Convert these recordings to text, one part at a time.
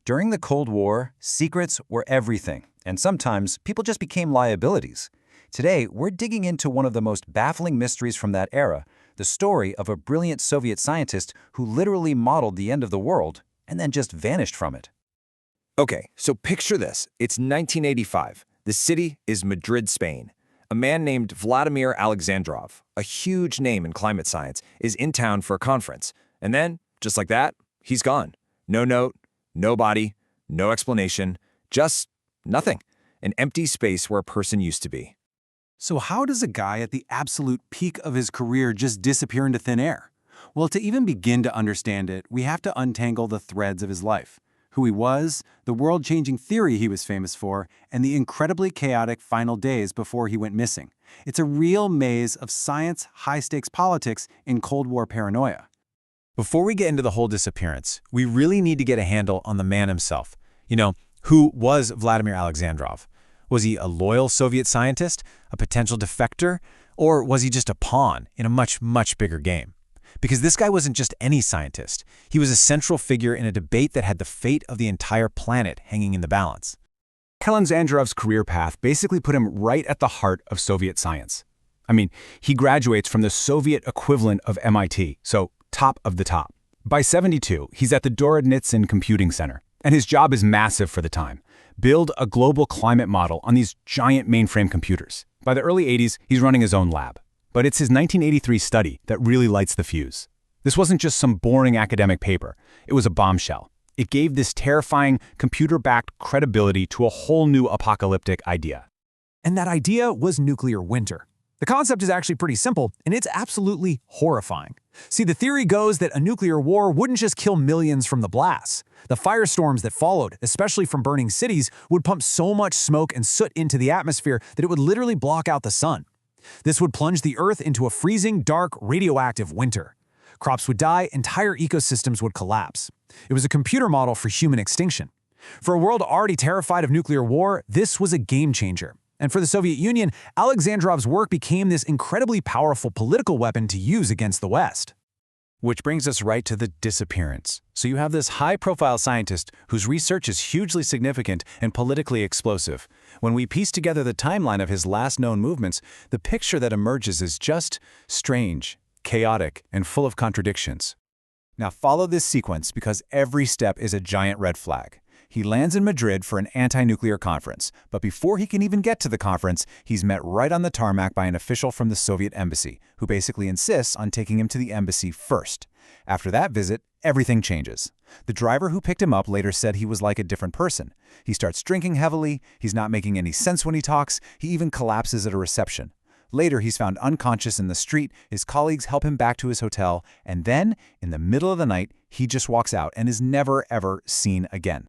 During the Cold War, secrets were everything, and sometimes people just became liabilities. Today, we're digging into one of the most baffling mysteries from that era, the story of a brilliant Soviet scientist who literally modeled the end of the world and then just vanished from it. Okay, so picture this. It's 1985. The city is Madrid, Spain. A man named Vladimir Alexandrov, a huge name in climate science, is in town for a conference. And then, just like that, he's gone. No note, no body, no explanation, just nothing. An empty space where a person used to be. So how does a guy at the absolute peak of his career just disappear into thin air? Well, to even begin to understand it, we have to untangle the threads of his life. Who he was, the world-changing theory he was famous for, and the incredibly chaotic final days before he went missing. It's a real maze of science, high-stakes politics, and Cold War paranoia. Before we get into the whole disappearance, we really need to get a handle on the man himself. Who was Vladimir Alexandrov? Was he a loyal Soviet scientist, a potential defector, or was he just a pawn in a much, much bigger game? Because this guy wasn't just any scientist. He was a central figure in a debate that had the fate of the entire planet hanging in the balance. Alexandrov's career path basically put him right at the heart of Soviet science. He graduates from the Soviet equivalent of MIT, so top of the top. By 72, he's at the Dorodnitsin Computing Center, and his job is massive for the time. Build a global climate model on these giant mainframe computers. By the early 80s, he's running his own lab. But it's his 1983 study that really lights the fuse. This wasn't just some boring academic paper. It was a bombshell. It gave this terrifying, computer-backed credibility to a whole new apocalyptic idea. And that idea was nuclear winter. The concept is actually pretty simple, and it's absolutely horrifying. See, the theory goes that a nuclear war wouldn't just kill millions from the blasts. The firestorms that followed, especially from burning cities, would pump so much smoke and soot into the atmosphere that it would literally block out the sun. This would plunge the Earth into a freezing, dark, radioactive winter. Crops would die, entire ecosystems would collapse. It was a computer model for human extinction. For a world already terrified of nuclear war, this was a game changer. And for the Soviet Union, Alexandrov's work became this incredibly powerful political weapon to use against the West. Which brings us right to the disappearance. So you have this high-profile scientist whose research is hugely significant and politically explosive. When we piece together the timeline of his last known movements, the picture that emerges is just strange, chaotic, and full of contradictions. Now follow this sequence because every step is a giant red flag. He lands in Madrid for an anti-nuclear conference, but before he can even get to the conference, he's met right on the tarmac by an official from the Soviet embassy, who basically insists on taking him to the embassy first. After that visit, everything changes. The driver who picked him up later said he was like a different person. He starts drinking heavily, he's not making any sense when he talks, he even collapses at a reception. Later, he's found unconscious in the street, his colleagues help him back to his hotel, and then, in the middle of the night, he just walks out and is never, ever seen again.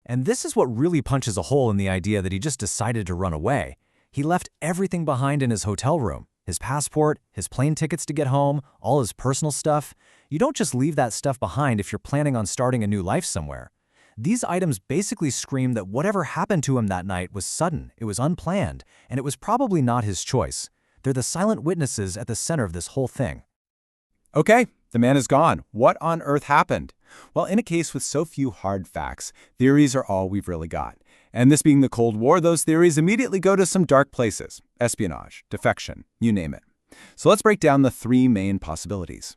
And this is what really punches a hole in the idea that he just decided to run away. He left everything behind in his hotel room. His passport, his plane tickets to get home, all his personal stuff. You don't just leave that stuff behind if you're planning on starting a new life somewhere. These items basically scream that whatever happened to him that night was sudden, it was unplanned, and it was probably not his choice. They're the silent witnesses at the center of this whole thing. Okay, the man is gone. What on earth happened? Well, in a case with so few hard facts, theories are all we've really got. And this being the Cold War, those theories immediately go to some dark places. Espionage, defection, you name it. So let's break down the three main possibilities.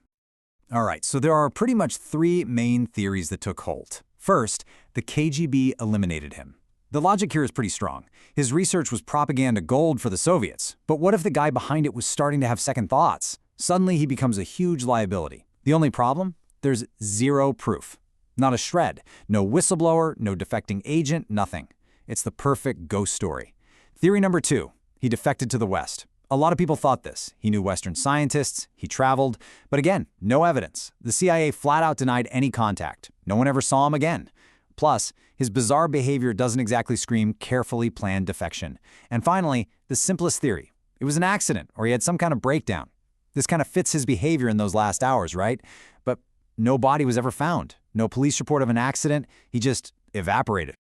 All right, so there are pretty much three main theories that took hold. First, the KGB eliminated him. The logic here is pretty strong. His research was propaganda gold for the Soviets. But what if the guy behind it was starting to have second thoughts? Suddenly, he becomes a huge liability. The only problem? There's zero proof. Not a shred. No whistleblower, no defecting agent, nothing. It's the perfect ghost story. Theory number two, he defected to the West. A lot of people thought this. He knew Western scientists, he traveled, but again, no evidence. The CIA flat out denied any contact. No one ever saw him again. Plus, his bizarre behavior doesn't exactly scream carefully planned defection. And finally, the simplest theory. It was an accident, or he had some kind of breakdown. This kind of fits his behavior in those last hours, right? But no body was ever found. No police report of an accident. He just evaporated.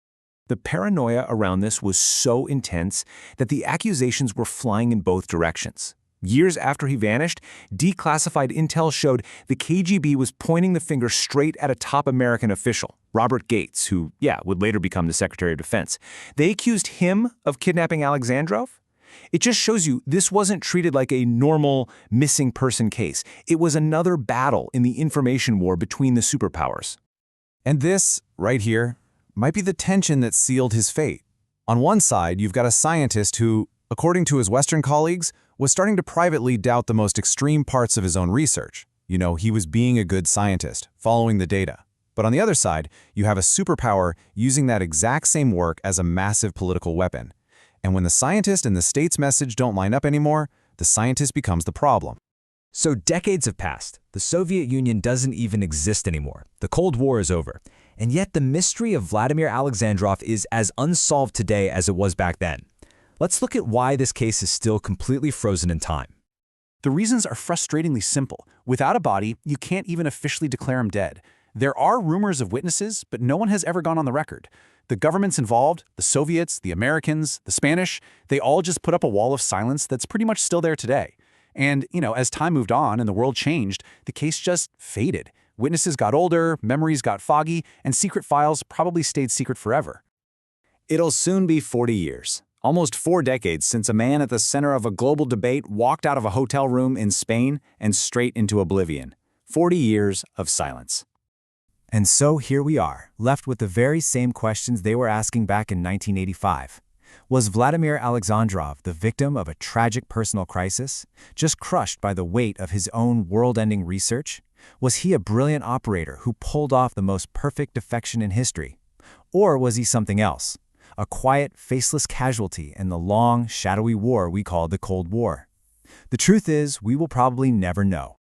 The paranoia around this was so intense that the accusations were flying in both directions. Years after he vanished, declassified intel showed the KGB was pointing the finger straight at a top American official, Robert Gates, who, would later become the Secretary of Defense. They accused him of kidnapping Alexandrov. It just shows you this wasn't treated like a normal missing person case. It was another battle in the information war between the superpowers. And this, right here, might be the tension that sealed his fate. On one side, you've got a scientist who, according to his Western colleagues, was starting to privately doubt the most extreme parts of his own research. He was being a good scientist, following the data. But on the other side, you have a superpower using that exact same work as a massive political weapon. And when the scientist and the state's message don't line up anymore, the scientist becomes the problem. So decades have passed. The Soviet Union doesn't even exist anymore. The Cold War is over. And yet the mystery of Vladimir Alexandrov is as unsolved today as it was back then. Let's look at why this case is still completely frozen in time. The reasons are frustratingly simple. Without a body, you can't even officially declare him dead. There are rumors of witnesses, but no one has ever gone on the record. The governments involved, the Soviets, the Americans, the Spanish, they all just put up a wall of silence that's pretty much still there today. And, as time moved on and the world changed, the case just faded. Witnesses got older, memories got foggy, and secret files probably stayed secret forever. It'll soon be 40 years. Almost 4 decades since a man at the center of a global debate walked out of a hotel room in Spain and straight into oblivion. 40 years of silence. And so here we are, left with the very same questions they were asking back in 1985. Was Vladimir Alexandrov the victim of a tragic personal crisis, just crushed by the weight of his own world-ending research? Was he a brilliant operator who pulled off the most perfect defection in history? Or was he something else? A quiet, faceless casualty in the long, shadowy war we call the Cold War. The truth is, we will probably never know.